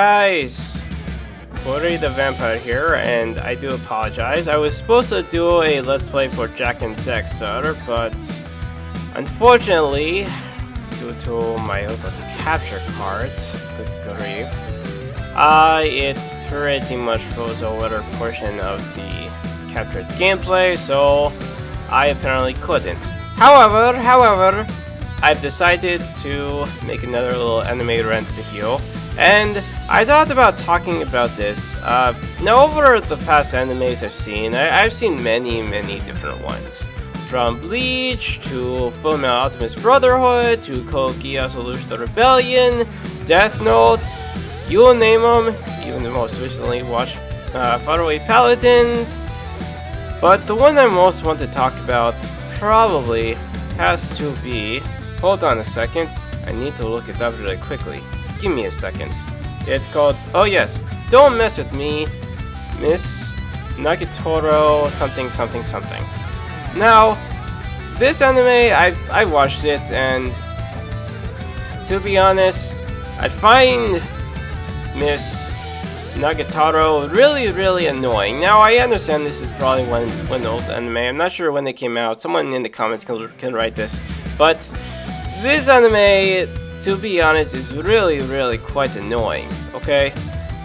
guys, Ori the Vampire here, and I do apologize. I was supposed to do a Let's Play for Jack and Dexter, but unfortunately, due to my little capture card, good grief, it pretty much froze over a portion of the captured gameplay, so I apparently couldn't. However, I've decided to make another little anime rant video, and I thought about talking about this. Now, over the past animes I've seen many different ones. From Bleach, to Fullmetal Alchemist Brotherhood, to Code Geass Solution the Rebellion, Death Note, you name them, even the most recently watched Faraway Paladins. But the one I most want to talk about probably has to be... Hold on a second, I need to look it up really quickly. Give me a second. It's called, oh yes, Don't Mess With Me, Miss Nagatoro something. Now, this anime, I watched it, and to be honest, I find Miss Nagatoro really annoying. Now, I understand this is probably one old anime. I'm not sure when it came out. Someone in the comments can write this. But this anime, to be honest, is really quite annoying, okay?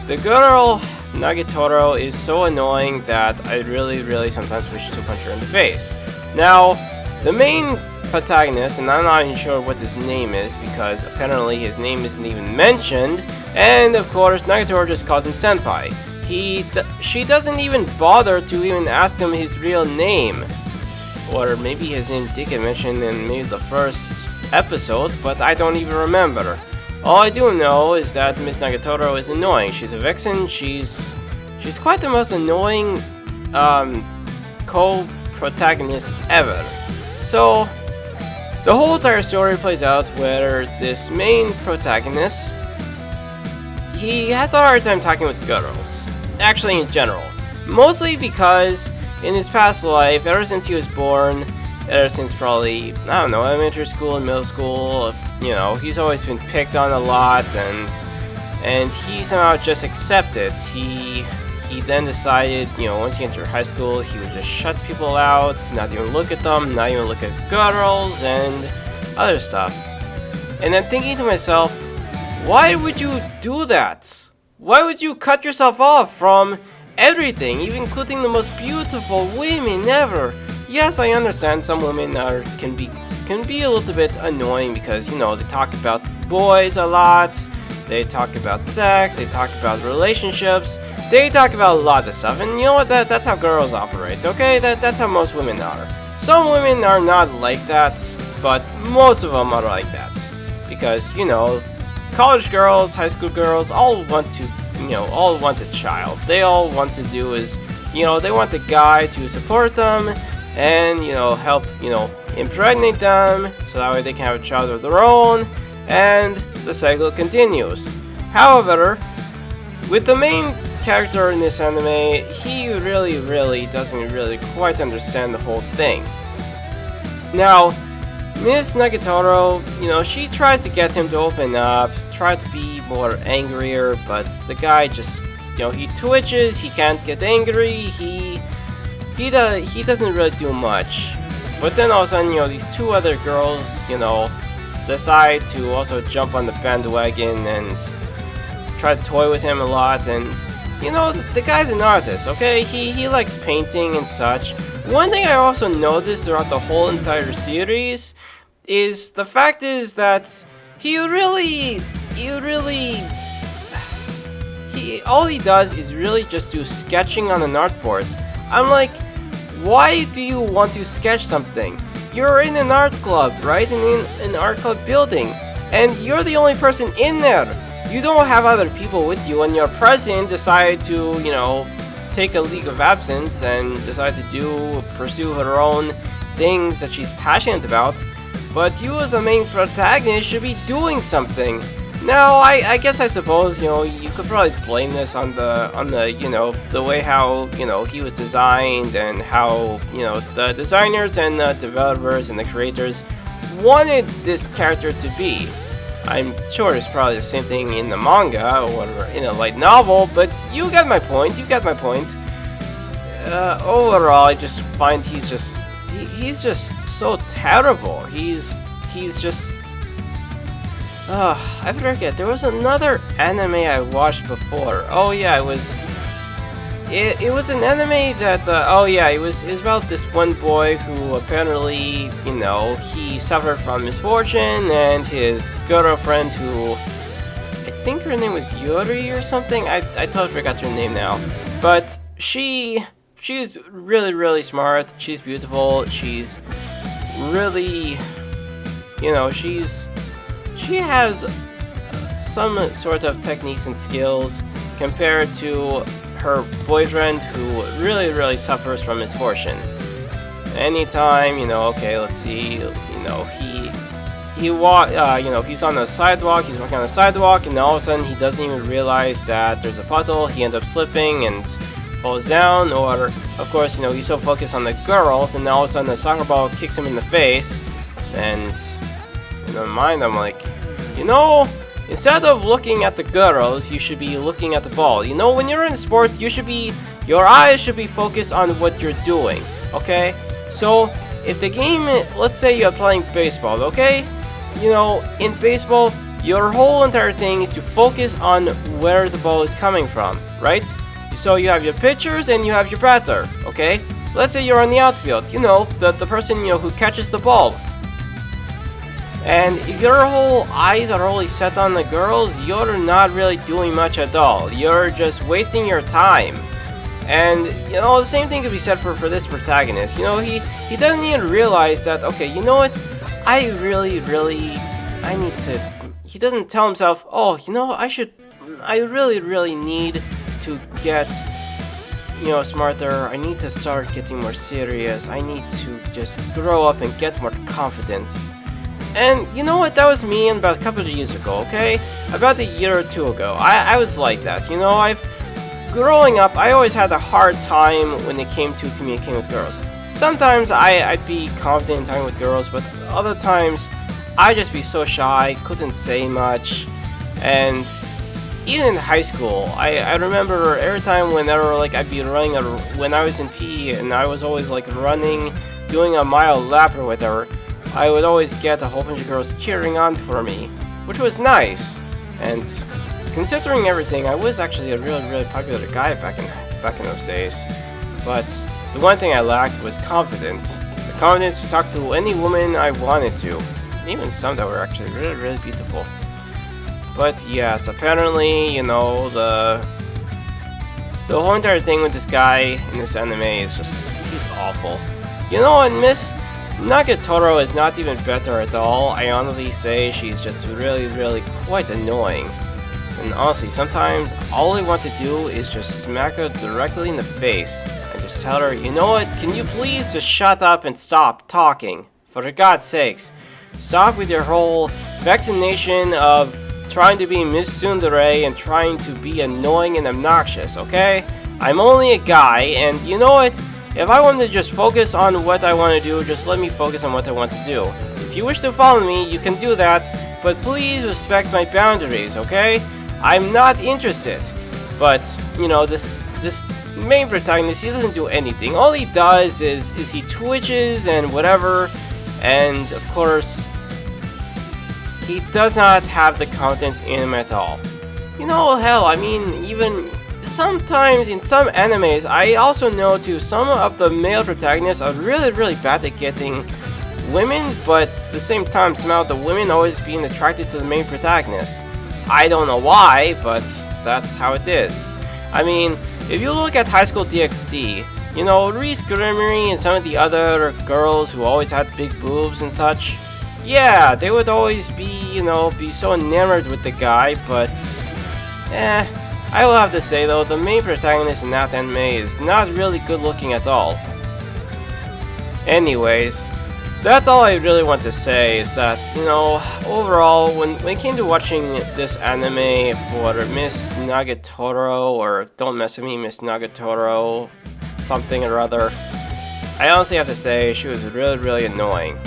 The girl, Nagatoro, is so annoying that I really sometimes wish to punch her in the face. Now, the main protagonist, and I'm not even sure what his name is, because apparently his name isn't even mentioned, and of course, Nagatoro just calls him Senpai. She doesn't even bother to even ask him his real name. Or maybe his name did get mentioned in maybe the first episode, but I don't even remember. All I do know is that Miss Nagatoro is annoying. She's a vixen. She's quite the most annoying co-protagonist ever. So the whole entire story plays out where this main protagonist, he has a hard time talking with girls. Actually, in general, mostly because in his past life, ever since he was born, ever since probably, I don't know, elementary school and middle school, you know, he's always been picked on a lot, and he somehow just accepted. He then decided, you know, once he entered high school, he would just shut people out, not even look at them, not even look at girls, and other stuff. And I'm thinking to myself, why would you do that? Why would you cut yourself off from everything, even including the most beautiful women ever? Yes, I understand some women can be a little bit annoying because, you know, they talk about boys a lot, they talk about sex, they talk about relationships, they talk about a lot of stuff, and you know what, that's how girls operate, okay? That's how most women are. Some women are not like that, but most of them are like that. Because, you know, college girls, high school girls, all want a child. They all want to do is, you know, they want the guy to support them and, you know, help, you know, impregnate them so that way they can have a child of their own, and the cycle continues. However, with the main character in this anime, he really doesn't really quite understand the whole thing. Now, Miss Nagatoro, you know, she tries to get him to open up, try to be more angrier, but the guy just, you know, he twitches, he can't get angry, he doesn't really do much. But then all of a sudden, you know, these two other girls, you know, decide to also jump on the bandwagon and try to toy with him a lot. And, you know, the guy's an artist, okay? He likes painting and such. One thing I also noticed throughout the whole entire series is the fact is that all he does is really just do sketching on an artboard. I'm like, why do you want to sketch something? You're in an art club, right? In an art club building, and you're the only person in there. You don't have other people with you, and your president decided to, you know, take a leave of absence and decide to pursue her own things that she's passionate about. But you as a main protagonist should be doing something. Now, I guess I suppose, you know, you could probably blame this on the you know, the way how, you know, he was designed and how, you know, the designers and the developers and the creators wanted this character to be. I'm sure it's probably the same thing in the manga or in a light novel, but you get my point. You get my point. Overall, I just find he's just so terrible. He's just. I forget. There was another anime I watched before. Oh yeah, it was an anime that. Oh yeah, it was about this one boy who apparently, he suffered from misfortune, and his girlfriend, who I think her name was Yuri or something. I totally forgot her name now, but she's really, really smart. She's beautiful. She's really, she has some sort of techniques and skills compared to her boyfriend, who really, really suffers from misfortune. Anytime, okay, let's see, he's on the sidewalk, he's walking on the sidewalk, and all of a sudden he doesn't even realize that there's a puddle. He ends up slipping and falls down, or of course, he's so focused on the girls, and all of a sudden the soccer ball kicks him in the face, and in my mind I'm like, instead of looking at the girls, you should be looking at the ball. When you're in a sport, your eyes should be focused on what you're doing, okay? So if the game, let's say you're playing baseball, okay? In baseball, your whole entire thing is to focus on where the ball is coming from, right? So you have your pitchers and you have your batter, okay? Let's say you're on the outfield, the person, who catches the ball. And if your whole eyes are only set on the girls, you're not really doing much at all. You're just wasting your time. And, the same thing could be said for this protagonist. He doesn't even realize that, okay, you know what? I need to... He doesn't tell himself, oh, I really need to get, smarter. I need to start getting more serious. I need to just grow up and get more confidence. And you know what, that was me about a couple of years ago, okay? About a year or two ago. I was like that, growing up, I always had a hard time when it came to communicating with girls. Sometimes I'd be confident in talking with girls, but other times I'd just be so shy, couldn't say much. And even in high school, I remember every time whenever I'd be running, when I was in PE, and I was always running, doing a mile lap or whatever, I would always get a whole bunch of girls cheering on for me, which was nice. And considering everything, I was actually a really, really popular guy back in those days. But the one thing I lacked was confidence. The confidence to talk to any woman I wanted to, even some that were actually really, really beautiful. But yes, apparently, the whole entire thing with this guy in this anime is he's awful. And Miss Nagatoro is not even better at all. I honestly say she's just really, really quite annoying. And honestly, sometimes all I want to do is just smack her directly in the face and just tell her, you know what, can you please just shut up and stop talking? For God's sakes. Stop with your whole vaccination of trying to be Miss Tsundere and trying to be annoying and obnoxious, okay? I'm only a guy, and you know what? If I want to just focus on what I want to do, just let me focus on what I want to do. If you wish to follow me, you can do that, but please respect my boundaries, okay? I'm not interested. But, this main protagonist, he doesn't do anything. All he does is he twitches and whatever, and of course, he does not have the content in him at all. Hell, I mean, even sometimes in some animes, I also know too, some of the male protagonists are really, really bad at getting women, but at the same time, somehow the women always being attracted to the main protagonist. I don't know why, but that's how it is. I mean, if you look at High School DxD, Reese Grimmery and some of the other girls who always had big boobs and such, yeah, they would always be, be so enamored with the guy, but, I will have to say though, the main protagonist in that anime is not really good looking at all. Anyways, that's all I really want to say is that, overall, when it came to watching this anime for Miss Nagatoro, or Don't Mess With Me, Miss Nagatoro, something or other, I honestly have to say she was really, really annoying.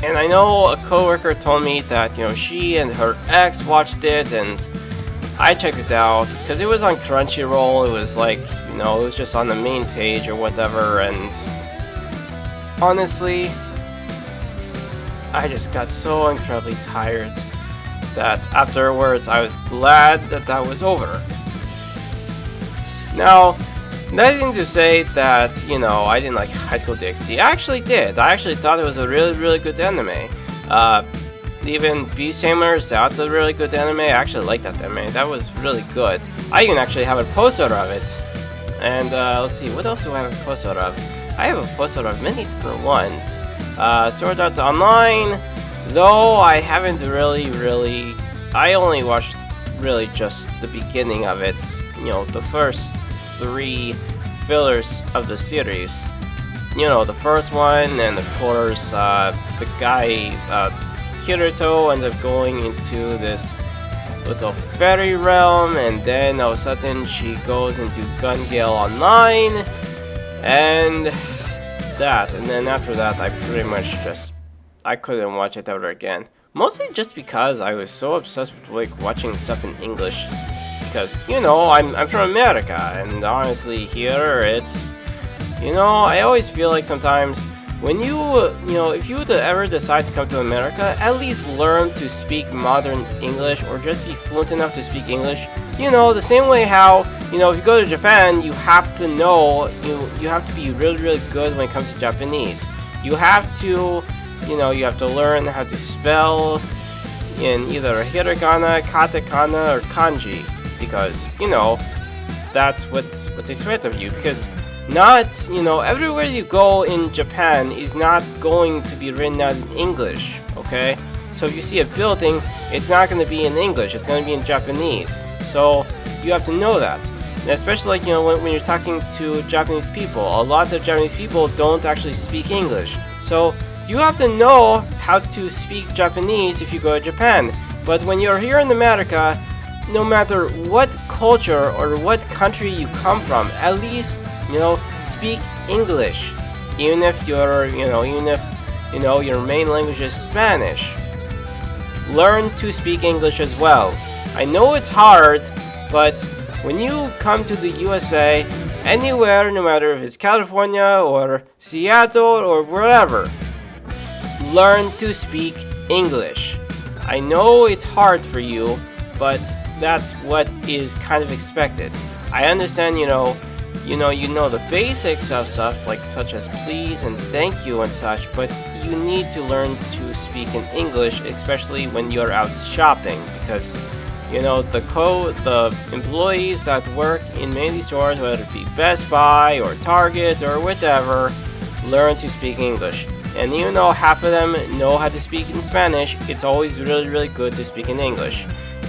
And I know a coworker told me that, she and her ex watched it, and I checked it out because it was on Crunchyroll. It was like, it was just on the main page or whatever, and honestly, I just got so incredibly tired that afterwards I was glad that that was over. Now, nothing to say that, I didn't like High School DxD. I actually did. I actually thought it was a really, really good anime. Even Beast Tamers, that's a really good anime. I actually like that anime. That was really good. I even actually have a poster of it. And let's see, what else do I have a poster of? I have a poster of many different ones. Sword Art Online, though I haven't really... I only watched really just the beginning of it. The first 3 fillers of the series. The first one, and of course, the guy, Kirito, ends up going into this little fairy realm, and then all of a sudden she goes into Gun Gale Online, and then after that I pretty much I couldn't watch it ever again. Mostly just because I was so obsessed with like watching stuff in English. Because, I'm from America, and honestly here it's, I always feel like sometimes when if you would ever decide to come to America, at least learn to speak modern English or just be fluent enough to speak English. The same way how, if you go to Japan, you have to know, you have to be really, really good when it comes to Japanese. You have to, you have to learn how to spell in either hiragana, katakana, or kanji. Because, that's what's expected of you. Because not, everywhere you go in Japan is not going to be written out in English, okay? So if you see a building, it's not going to be in English, it's going to be in Japanese. So you have to know that. And especially like, when you're talking to Japanese people, a lot of Japanese people don't actually speak English. So you have to know how to speak Japanese if you go to Japan. But when you're here in America, no matter what culture or what country you come from, at least, speak English. Even if your main language is Spanish. Learn to speak English as well. I know it's hard, but when you come to the USA, anywhere, no matter if it's California or Seattle or wherever, learn to speak English. I know it's hard for you, but that's what is kind of expected. I understand, you know the basics of stuff like such as please and thank you and such, but you need to learn to speak in English, especially when you're out shopping, because the employees that work in many stores, whether it be Best Buy or Target or whatever, learn to speak English. And even though half of them know how to speak in Spanish, it's always really, really good to speak in English.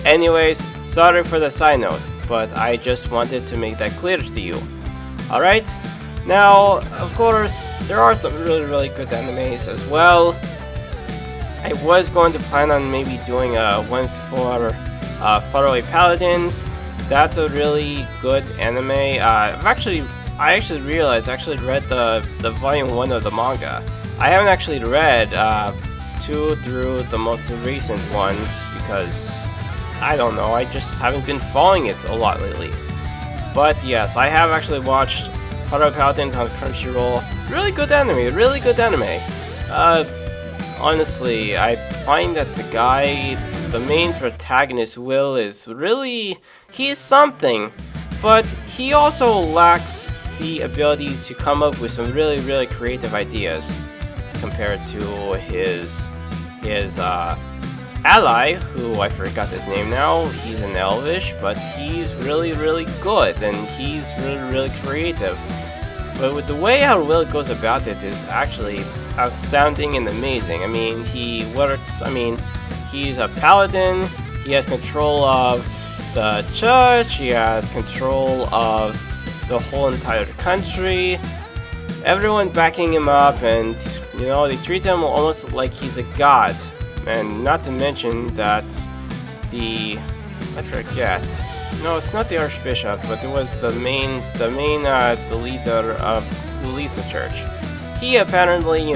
Anyways, sorry for the side note, but I just wanted to make that clear to you. Alright? Now, of course, there are some really, really good animes as well. I was going to plan on maybe doing one for Faraway Paladins. That's a really good anime. I actually realized I actually read the volume 1 of the manga. I haven't actually read 2 through the most recent ones because I don't know, I just haven't been following it a lot lately. But yes, I have actually watched Faraway Paladins on Crunchyroll. Really good anime, really good anime. Honestly, I find that the main protagonist, Will, is really, he's something, but he also lacks the abilities to come up with some really, really creative ideas compared to his ally, who I forgot his name now. He's in Elvish, but he's really, really good, and he's really, really creative. But with the way how Will goes about it is actually outstanding and amazing. I mean, he's a paladin, he has control of the church, he has control of the whole entire country, everyone backing him up, and they treat him almost like he's a god. And not to mention that I forget. No, it's not the Archbishop, but it was the leader of who leads the church. He apparently,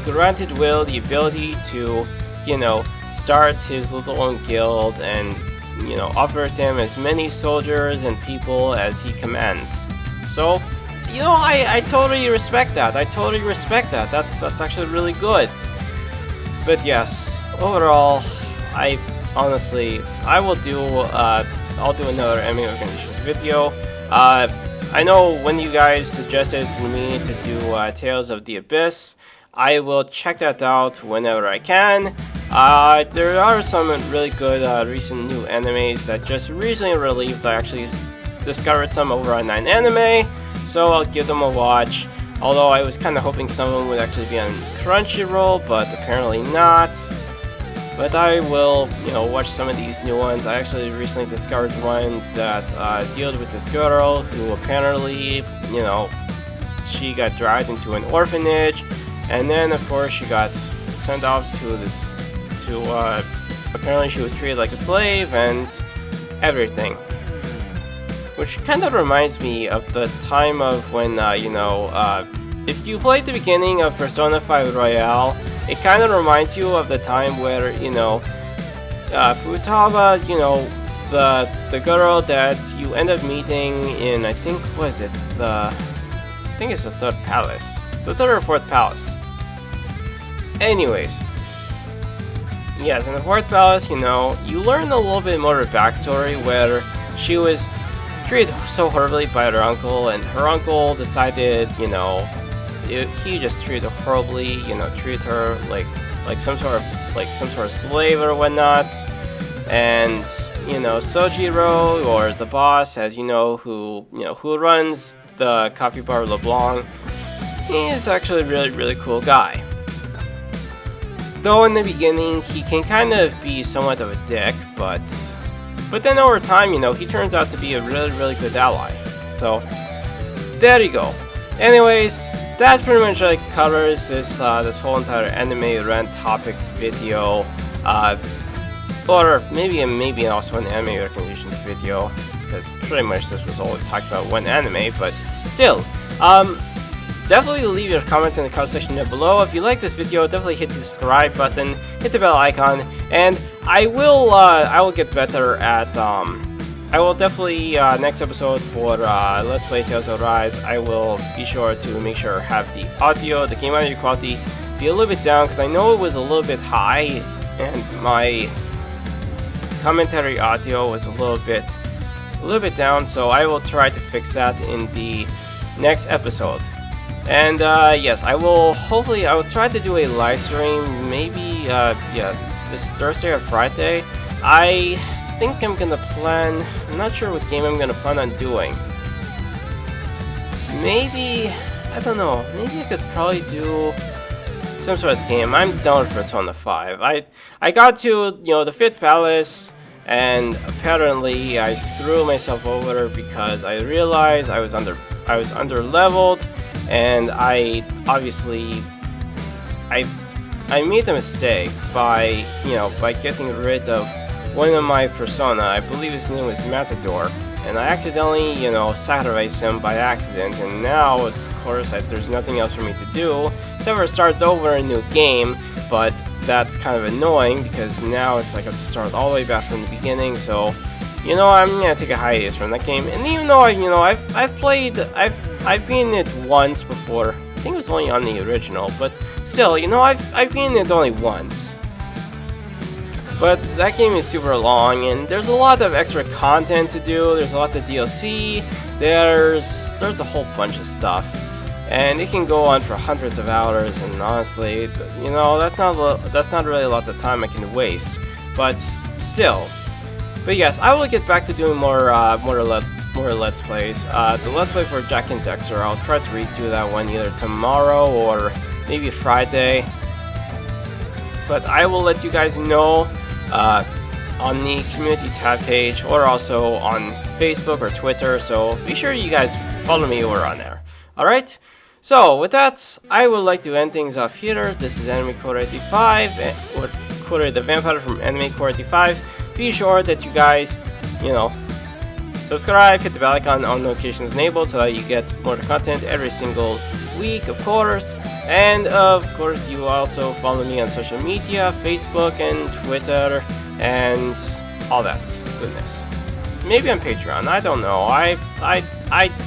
granted Will the ability to, you know, start his little own guild and, you know, offered him as many soldiers and people as he commands. So, you know, I totally respect that. I totally respect that. That's actually really good. But yes, overall, I honestly, I'll do another enemy organizations video. I know when you guys suggested to me to do Tales of the Abyss, I will check that out whenever I can. There are some really good recent new animes that just recently released. I actually discovered some over on 9 Anime, so I'll give them a watch. Although I was kind of hoping some of them would actually be on Crunchyroll, but apparently not. But I will, you know, watch some of these new ones. I actually recently discovered one that deals with this girl who apparently, you know, she got dragged into an orphanage, and then of course she got sent off to this, apparently she was treated like a slave and everything. Which kind of reminds me of the time of when, you know, if you played the beginning of Persona 5 Royale, it kind of reminds you of the time where, you know, Futaba, you know, the girl that you end up meeting in, I think, was it I think it's the third palace, the third or fourth palace. Anyways, yes, in the fourth palace, you know, you learn a little bit more of her backstory where she was treated so horribly by her uncle, and her uncle decided, you know, he just treated her horribly, you know, treated her like some sort of slave or whatnot. And, you know, Sojiro, or the boss, as you know, who runs the coffee bar LeBlanc, he's actually a really cool guy. Though in the beginning he can kind of be somewhat of a dick, but then over time, you know, he turns out to be a really good ally. So there you go. Anyways, that pretty much like covers this whole entire anime rant topic video, or maybe also an anime recommendations video, because pretty much this was all talked about one anime. But still, definitely leave your comments in the comment section down below. If you like this video, definitely hit the subscribe button, hit the bell icon, and I will get better at I will definitely, next episode for Let's Play Tales of Rise, I will be sure to make sure I have the audio, the game audio quality be a little bit down, because I know it was a little bit high, and my commentary audio was a little bit down, so I will try to fix that in the next episode. And yes, I will try to do a live stream, maybe this Thursday or Friday. I think I'm not sure what game I'm gonna plan on doing. Maybe, I don't know, maybe I could probably do some sort of game. I'm done with Persona 5. I got to, you know, the 5th palace, and apparently I screwed myself over because I realized I was under leveled, and I made the mistake by getting rid of one of my persona. I believe his name was Matador, and I accidentally, you know, sacrificed him by accident, and now it's, of course, there's nothing else for me to do except for start over a new game. But that's kind of annoying because now it's like I have to start all the way back from the beginning. So, you know, I'm gonna take a hiatus from that game. And even though I've been in it once before. I think it was only on the original, but still, you know, I've been in it only once. But that game is super long, and there's a lot of extra content to do. There's a lot of DLC. There's a whole bunch of stuff, and it can go on for hundreds of hours. And honestly, you know, that's not really a lot of time I can waste. But still, but yes, I will get back to doing more Let's Plays. The Let's Play for Jack and Dexter, I'll try to redo that one either tomorrow or maybe Friday. But I will let you guys know on the community tab page, or also on Facebook or Twitter, so be sure you guys follow me over on there. Alright, so with that, I would like to end things off here. This is Anime Core 85, or Core the Vampire from Anime Core 85. Be sure that you guys, you know, Subscribe, hit the bell icon, on notifications enabled so that you get more content every single week, of course. And of course, you also follow me on social media, Facebook and Twitter, and all that goodness. Maybe on Patreon, I don't know. I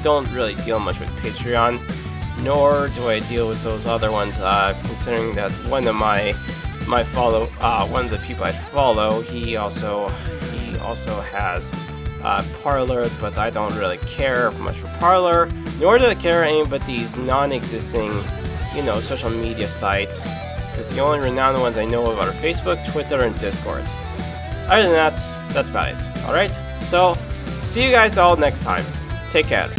don't really deal much with Patreon, nor do I deal with those other ones, considering that one of the people I follow, he also has Parlor, but I don't really care much for Parlor, nor do I care any but these non-existing, social media sites, because the only renowned ones I know about are Facebook, Twitter, and Discord. Other than that, that's about it. Alright? So, see you guys all next time. Take care.